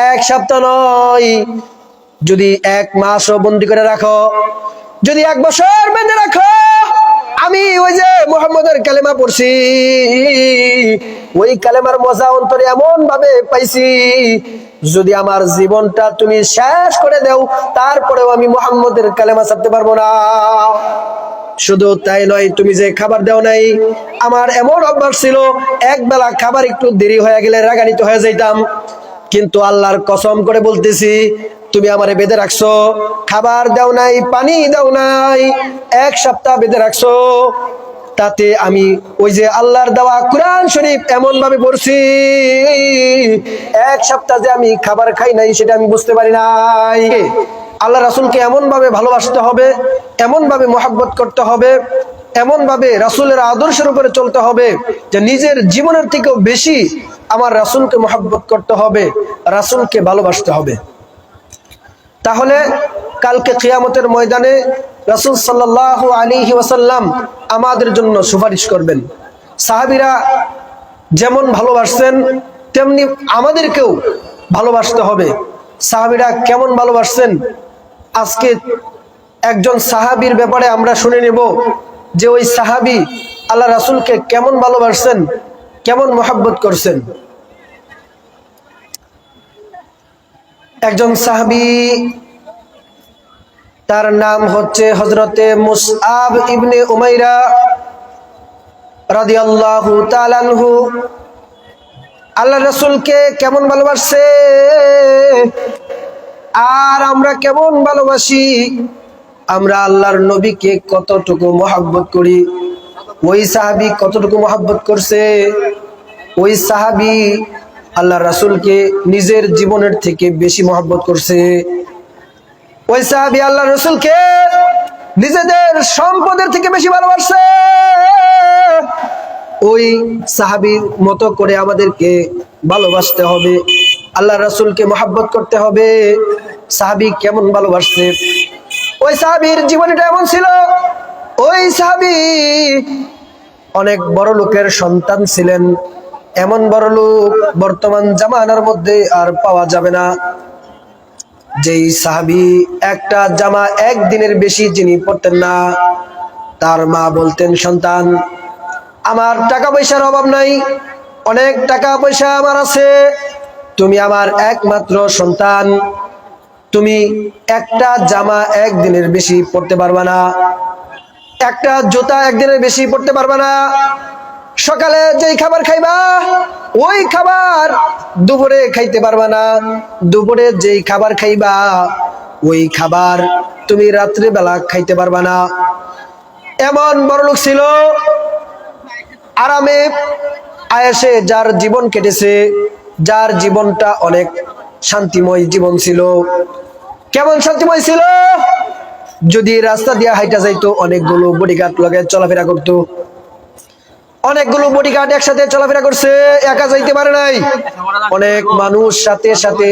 এক সপ্তাহ নয়, যদি 1 মাসও বন্দী করে রাখো, যদি 1 বছর বেঁধে রাখো, আমি ওই যে মুহাম্মদের কালেমা পড়ছি, ওই কালেমার মজা অন্তরে এমন ভাবে পাইছি, যদি আমার জীবনটা তুমি শেষ করে দাও, তারপরেও আমি মুহাম্মদের কালেমা ছাড়তে পারবো না। শুধু তাই নয়, তুমি যে খাবার দাও নাই, আমার এমন অভ্যাস ছিল, একবেলা খাবার একটু দেরি হয়ে গেলে রাগান্বিত হয়ে যাইতাম, কিন্তু আল্লাহর কসম করে বলতেছি, তুমি আমারে বেঁধে রাখছো, খাবার দাও নাই, পানি দাও নাই, 1 সপ্তাহ বেঁধে রাখছো, তাতে আমি ওই যে আল্লাহর দেওয়া কোরআন শরীফ এমন ভাবে পড়ছি, 1 সপ্তাহ যে আমি খাবার খাই নাই সেটা আমি বুঝতে পারি নাই। আল্লাহ রাসূলকে এমন ভাবে ভালোবাসতে হবে, এমন ভাবে মহব্বত করতে হবে, এমন ভাবে রাসূলের আদর্শের উপরে চলতে হবে যে নিজের জীবনের থেকেও বেশি আমার রাসূলকে মহব্বত করতে হবে, রাসূলকে ভালোবাসতে হবে। তাহলে কালকে কিয়ামতের ময়দানে রাসূল সাল্লাল্লাহু আলাইহি ওয়াসাল্লাম আমাদের জন্য সুপারিশ করবেন। সাহাবীরা যেমন ভালোবাসছেন তেমনি আমাদেরকেও ভালোবাসতে হবে। সাহাবীরা কেমন ভালোবাসছেন, আজকে একজন সাহাবীর ব্যাপারে আমরা শুনে নেব যে ওই সাহাবী আল্লাহ রাসূলকে কেমন ভালোবাসছেন, কেমন মহব্বত করছেন। একজন সাহাবী, তার নাম হচ্ছে হযরতে মুসআব ইবনে উমাইরা রাদিয়াল্লাহু তাআলা আনহু। আল্লাহ রাসূলকে কেমন ভালোবাসে আর আমরা কেমন ভালোবাসি, আমরা আল্লাহর নবীকে কতটুকু মহব্বত করি, ওই সাহাবী কতটুকু মহব্বত করছে। ওই সাহাবী আল্লাহ রাসূলকে নিজের জীবনের থেকে বেশি মহব্বত করছে। ওই সাহাবী আল্লাহ রাসূলকে নিজেদের সম্পদের থেকে বেশি ভালোবাসে। ওই সাহাবীর মতো করে আমাদেরকে ভালোবাসতে হবে, আল্লাহ রাসূলকে মহব্বত করতে হবে। সাহাবী কেমন ভালোবাসছে, ওই সাহাবীর জীবনটা এমন ছিল, ওই সাহাবী অনেক বড় লোকের সন্তান ছিলেন। এমন বড় লোক বর্তমান জামানার মধ্যে আর পাওয়া যাবে না। যেই সাহাবী একটা জামা একদিনের বেশি যিনি পরতেন না, তার মা বলতেন, সন্তান আমার টাকা পয়সার অভাব নাই, অনেক টাকা পয়সা আমার আছে, তুমি আমার একমাত্র সন্তান, তুমি একটা জামা একদিনের বেশি পরতে পারবা না, একটা জুতা একদিনের বেশি পরতে পারবা না, সকালে যেই খাবার খাইবা ওই খাবার দুপুরে খাইতে পারবা না, দুপুরে যেই খাবার খাইবা ওই খাবার তুমি রাত্রে বেলা খাইতে পারবা না। এমন বড় লোক ছিল, আরামে আয়েশে যার জীবন কেটেছে, যার জীবনটা অনেক শান্তিময় জীবন ছিল। কেমন শান্তিময় ছিল, যদি রাস্তা দিয়ে হাইটা যাইতো অনেকগুলো বডিগার্ড লগে চলাফেরা করতো, অনেকগুলো বডিগার্ড একসাথে চলাফেরা করছে, একা যাইতে পারে নাই, অনেক মানুষ সাথে সাথে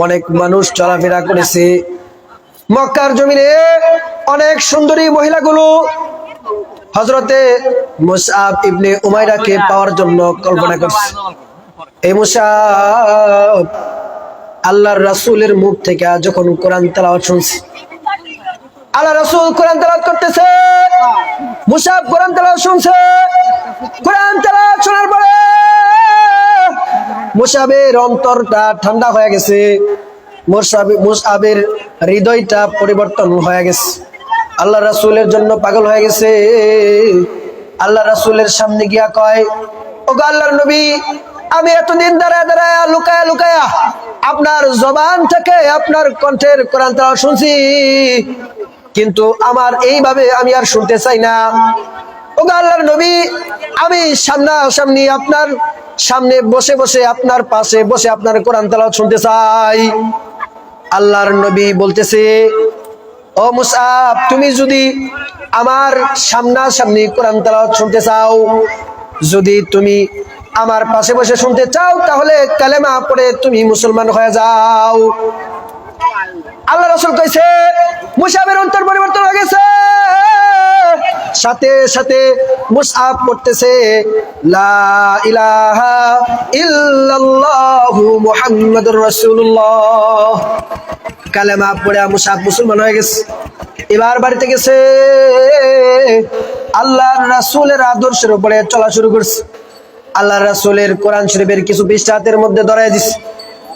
অনেক মানুষ চলাফেরা করেছে। মক্কার জমিনে অনেক সুন্দরী মহিলাগুলো হযরতে মুসআব ইবনে উমাইরাকে পাওয়ার জন্য কল্পনা করছে। এই মুসআব আল্লাহর রাসূলের মুখ থেকে যখন কোরআন তেলাওয়াত শুনছে, আল্লাহ রাসূল কোরআন তেলাওয়াত করতেছে, মুসআব কোরআন তেলাওয়াত শুনছে। কোরআন তেলাওয়াত শোনার পরে মুসআবের অন্তরটা ঠান্ডা হয়ে গেছে, মুসআবের হৃদয়টা পরিবর্তন হয়ে গেছে, আল্লাহ রাসূলের জন্য পাগল হয়ে গেছে। আল্লাহ রাসূলের সামনে গিয়া কয়, ওগো আল্লাহর নবী, আমি এতদিন দাঁড়ায় দাঁড়ায় লুকায়া লুকায়া আপনার জবান থেকে আপনার কণ্ঠের কোরআন তেলাওয়াত শুনছি, কিন্তু আমার এইভাবে আমি আর শুনতে চাই না। ওগো আল্লাহর নবী, আমি সামনাসামনি আপনার সামনে বসে বসে আপনার পাশে বসে আপনার কোরআন তেলাওয়াত শুনতে চাই। আল্লাহর নবী বলতেছে, ও মুসআব, তুমি যদি আমার সামনাসামনি কোরআন তেলাওয়াত শুনতে চাও, যদি তুমি আমার পাশে বসে শুনতে চাও, তাহলে কালেমা পড়ে তুমি মুসলমান হয়ে যাও। আল্লাহ রাসূল কইছে, মুসআবের অন্তর পরিবর্তন হয়ে গেছে, সাথে সাথে মুসআব পড়তেছে লা ইলাহা ইল্লাল্লাহু মুহাম্মাদুর রাসূলুল্লাহ। কালেমা পড়ে মুসআব মুসলমান হয়ে গেছে। এবার বাড়িতে গেছে, আল্লাহর রাসূলের আদর্শের উপরে চলা শুরু করছে। আল্লাহর রাসূলের কোরআন শরীফের কিছু পৃষ্ঠা হাতের মধ্যে ধরায় দিছে।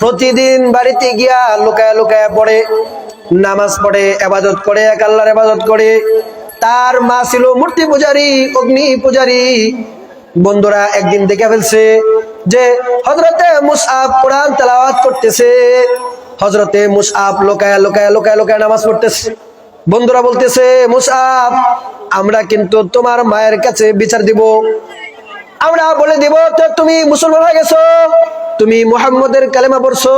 প্রতিদিন বাড়িতে গিয়া লুকায়া লুকায়া পড়ে, নামাজ পড়ে, ইবাদত করে, এক আল্লাহর ইবাদত করে। তার মা ছিল মূর্তি পূজারী, অগ্নি পূজারী। বন্ধুরা একদিন দেখে ফেলছে যে হযরতে মুসআব কোরআন তেলাওয়াত করতেছে, হযরতে মুসআব লুকায়া লুকায়া লুকায়া লুকায়া নামাজ পড়তেছে। বন্ধুরা বলতেছে, মুসআব আমরা কিন্তু তোমার মায়ের কাছে বিচার দিব, আমরা বলে দিব তো তুমি মুসলমান হয়ে গেছো, তুমি মুহাম্মদের কালেমা পড়ছো,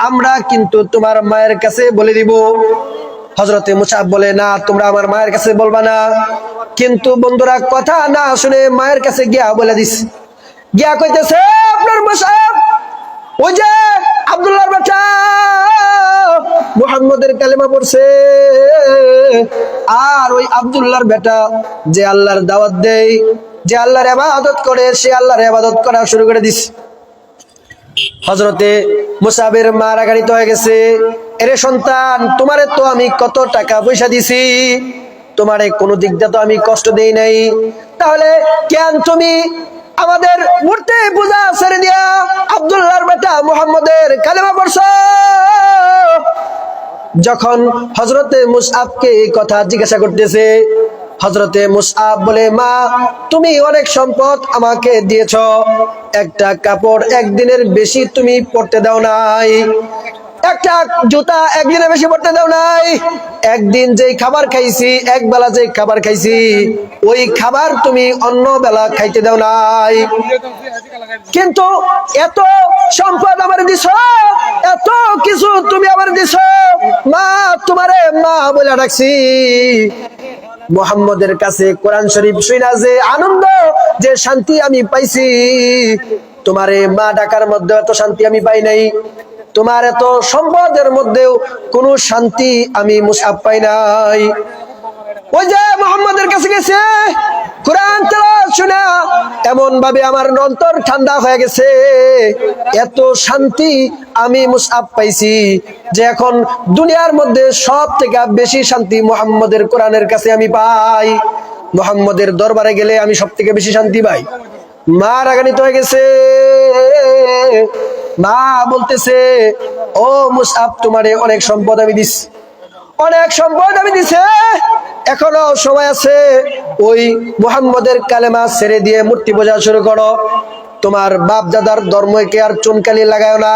আমরা কিন্তু তোমার মায়ের কাছে বলে দিব। হযরতে মুসআব বলে, না তোমরা আমার মায়ের কাছে বলবা না। কিন্তু বন্ধুরা কথা না শুনে মায়ের কাছে গিয়া বলে দিস। গিয়া কইতেছে, আপনার মুসআব ওই যে আব্দুল্লাহর বাচ্চা মুহাম্মদের কালেমা পড়ছে, আর ওই আব্দুল্লাহর বেটা যে আল্লাহর দাওয়াত দেয়, যে আল্লাহর ইবাদত করে, সে আল্লাহর ইবাদত করা শুরু করে দিস। হযরতে মুসআবের মা রাগান্বিত হয়ে গেছে। এরে সন্তান, তোমারে তো আমি কত টাকা পয়সা দিছি, তোমারে কোনো দিক দিয়ে তো আমি কষ্ট দেই নাই, তাহলে কেন তুমি আমাদের মূর্তি পূজা ছেড়ে দিয়া আব্দুল্লাহর বেটা মুহাম্মদের কালেমা পড়ছো? যখন হযরতে মুসআবকে এই কথা জিজ্ঞাসা করতেছে, হযরতে মুসআব বলে, মা তুমি অনেক সম্পদ আমাকে দিয়েছ, একটা কাপড় একদিনের বেশি তুমি পরতে দাও নাই, একটা জুতা একদিনের বেশি পরতে দাও নাই, একদিন যেই খাবার খাইছি, এক বেলা যেই খাবার খাইছি, ওই খাবার তুমি অন্য বেলা খাইতে দাও নাই। কিন্তু এত সম্পদ আমার দিছ, এত কিছু তুমি আমার দিছ, মা তোমারে মা বলে ডাকছি। মুহাম্মদের কাছে কোরআন শরীফ শুইনা যে আনন্দ, যে শান্তি আমি পাইছি, তোমারে মা ডাকার মধ্যে এত শান্তি আমি পাই নাই, তোমার এত সম্পদের মধ্যেও কোনো শান্তি আমি মুসআব পাই নাই। ওই যে মুহাম্মদের কাছে গেছে, কোরআন তেলাওয়াত শুনা এমন ভাবে আমার অন্তর ঠান্ডা হয়ে গেছে, এত শান্তি আমি মুসআব পাইছি যে এখন দুনিয়ার মধ্যে সব থেকে বেশি শান্তি মুহাম্মদের কোরআনের কাছে আমি পাই। মুহাম্মদের দরবারে গেলে আমি সব থেকে বেশি শান্তি পাই। মা রাগান্বিত হয়ে গেছে। মা বলতেছে, ও মুসআব তোমারে অনেক সম্পদ আমি দিছি, অনেক সম্পদ আমি দিছে, এখনো সময় আছে, ওই মুহাম্মদের কালেমা ছেড়ে দিয়ে মূর্তি পূজা শুরু করো, তোমার বাপ দাদার ধর্মকে আর চুনকালি লাগাও না।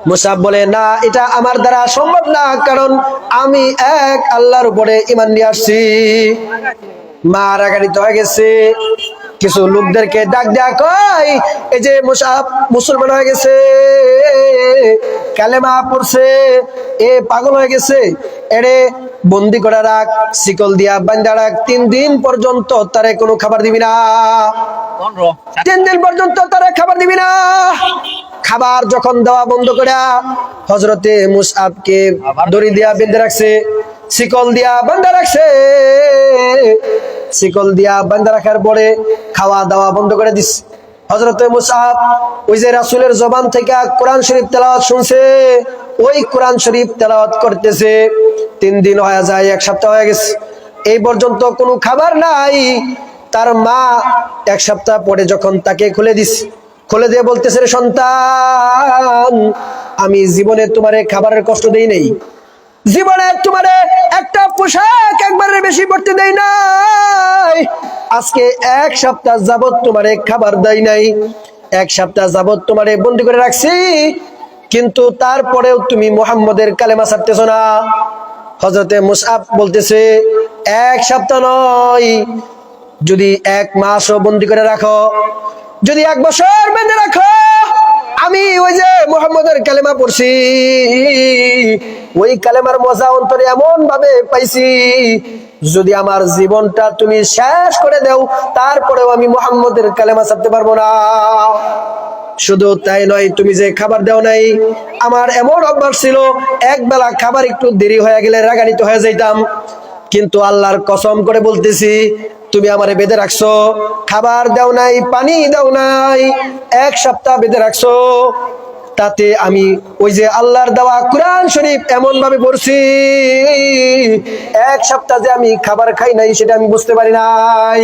মুসআব বলে, না এটা আমার দ্বারা সম্ভব না, কারণ আমি এক আল্লাহর উপরে ঈমান নিয়ে আসছি। মা রাগান্বিত হয়ে গেছে। কিছু লোকদেরকে ডাক দেয়া কয়, এই যে মুসআব মুসলমান হয়ে গেছে, কালেমা পড়ছে, এ পাগল হয়ে গেছে, এরে বন্দি করে রাখ, শিকল দিয়া বান্ধা রাখ, 3 দিন পর্যন্ত তারে কোনো খাবার দিবি না, 3 দিন পর্যন্ত তারে খাবার দিবি না। খাবার যখন দেওয়া বন্ধ করে হযরতে মুসআবকে দড়ি দিয়া বেঁধে রাখছে, শিকল দিয়া বান্ধা রাখছে। শিকল দিয়া বান্ধা রাখার পরে খাওয়া দাওয়া বন্ধ করে দিস। হযরতে মুসআব ওই যে রাসূলের জবান থেকে কোরআন শরীফ তেলাওয়াত শুনছে, ওই কোরআন শরীফ তেলাওয়াত করতেছে। 3 দিন হয়ে যায়, 1 সপ্তাহ হয়ে গেছে, এই পর্যন্ত কোনো খাবার নাই। তার মা 1 সপ্তাহ পরে যখন তাকে খুলে দিস, খুলে দিয়ে বলতেছে, রে সন্তান, আমি জীবনে তোমারে খাবারের কষ্ট দেই নাই, জীবনে তোমারে একটা পোশাক একবারের বেশি পড়তে দেই নাই, আজকে 1 সপ্তাহ যাবত তোমারে খাবার দেই নাই, 1 সপ্তাহ যাবত তোমারে বন্দী করে রাখছি, কিন্তু তারপরেও তুমি মুহাম্মদের কালেমা ছাড়তেছো না। হযরতে মুসআব বলতেছে, 1 সপ্তাহ নয়, যদি 1 মাসও বন্দী করে রাখো, যদি 1 বছর বেঁধে রাখো, আমি ওই যে মুহাম্মদের কালেমা পড়ছি, ওই কালেমার মজা অন্তরে এমন ভাবে পাইছি, যদি আমার জীবনটা তুমি শেষ করে দাও, তারপরেও আমি মুহাম্মদের কালেমা ছাড়তে পারবো না। শুধু তাই নয়, তুমি যে খাবার দাও নাই, আমার এমন অভ্যাস ছিল এক বেলা খাবার একটু দেরি হয়ে গেলে রাগান্বিত হয়ে যাইতাম, কিন্তু আল্লাহর কসম করে বলতেছি, তুমি আমারে বেঁধে রাখছো, খাবার দাও নাই, পানি দাও নাই, 1 সপ্তাহ বেঁধে রাখছো, তাতে আমি ওই যে আল্লাহর দেওয়া কোরআন শরীফ এমন ভাবে পড়ছি, 1 সপ্তাহ যে আমি খাবার খাই নাই সেটা আমি বুঝতে পারি নাই।